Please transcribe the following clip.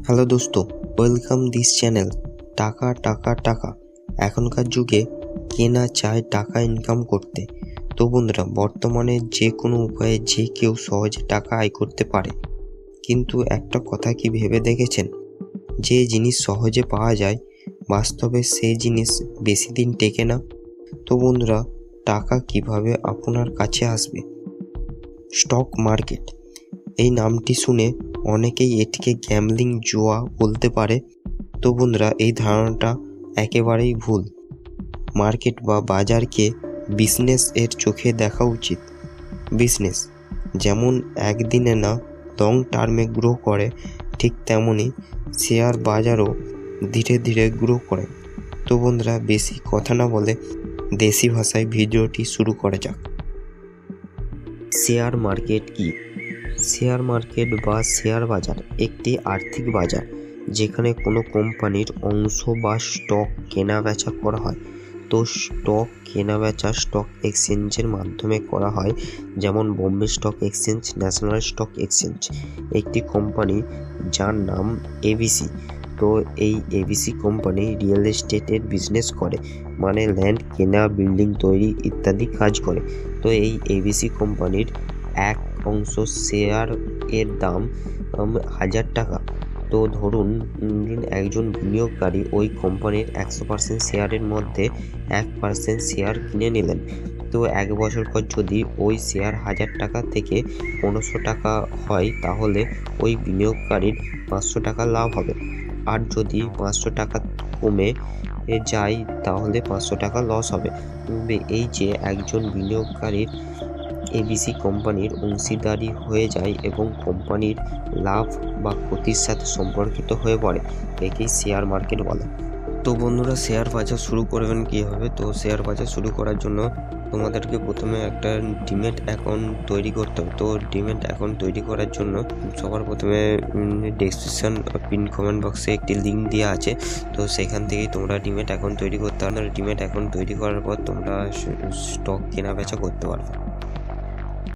Hello দোস্ত, welcome this channel. টাকা টাকা টাকা এখনকার যুগে কে না চায় টাকা ইনকাম করতে। তো বন্ধুরা, বর্তমানে যে কোনো উপায়ে যে কেউ সহজে টাকা আয় করতে পারে, কিন্তু একটা কথা কি ভেবে দেখেছেন, যে জিনিস সহজে পাওয়া যায় বাস্তবে সেই জিনিস বেশি দিন টেকে না। তো বন্ধুরা, টাকা কিভাবে আপনার কাছে আসবে? স্টক মার্কেট এই নামটি শুনে অনেকেই এটিকে গ্যাম্বলিং, জুয়া বলতে পারে। তো বন্ধুরা, এই ধারণাটা একেবারেই ভুল। মার্কেট বা বাজারকে বিজনেস এর চোখে দেখা উচিত। বিজনেস যেমন একদিনে না, লং টার্মে গ্রো করে, ঠিক তেমনই শেয়ার বাজারও ধীরে ধীরে গ্রো করে। তো বন্ধুরা, বেশি কথা না বলে দেশি ভাষায় ভিডিওটি শুরু করা যাক। শেয়ার মার্কেট কি? শেয়ার মার্কেট বা শেয়ার বাজার একটি আর্থিক বাজার যেখানে কোনো কোম্পানির অংশ বা স্টক কেনা বেচা করা হয়। তো স্টক কেনা বেচা স্টক এক্সচেঞ্জের মাধ্যমে করা হয়, যেমন Bombay stock exchange, national stock exchange. একটি কোম্পানি যার নাম এবিসি, তো এই এবিসি কোম্পানি রিয়েল এস্টেটের বিজনেস করে, মানে ল্যান্ড কেনা, বিল্ডিং তৈরি ইত্যাদি কাজ করে। তো এই এবিসি কোম্পানির এক অংশ শেয়ার এর দাম 1000 টাকা। তো ধরুন একজন বিনিয়োগকারী ওই কোম্পানির 100% শেয়ারের মধ্যে 1% শেয়ার কিনে নিলেন। তো 1 বছর পর যদি ওই শেয়ার 1000 টাকা থেকে 1500 টাকা হয়, তাহলে ওই বিনিয়োগকারীর 500 টাকা লাভ হবে। আর যদি 500 টাকা কমে যায়, তাহলে 500 টাকা লস হবে। এই যে একজন বিনিয়োগকারীর এবিসি কোম্পানির অংশীদারি হয়ে যায় এবং কোম্পানির লাভ বা ক্ষতির সাথে সম্পর্কিত হয়ে পড়ে, একেই শেয়ার মার্কেট বলে। তো বন্ধুরা, শেয়ার বাজার শুরু করবেন কীভাবে? তো শেয়ার বাজার শুরু করার জন্য তোমাদেরকে প্রথমে একটা ডিম্যাট অ্যাকাউন্ট তৈরি করতে হবে। তো ডিম্যাট অ্যাকাউন্ট তৈরি করার জন্য সবার প্রথমে ডেসক্রিপশন পিন কমেন্ট বক্সে একটি লিঙ্ক দেওয়া আছে, তো সেখান থেকেই তোমরা ডিম্যাট অ্যাকাউন্ট তৈরি করতে পারো। ডিম্যাট অ্যাকাউন্ট তৈরি করার পর তোমরা স্টক কেনা বেচা করতে পারবে।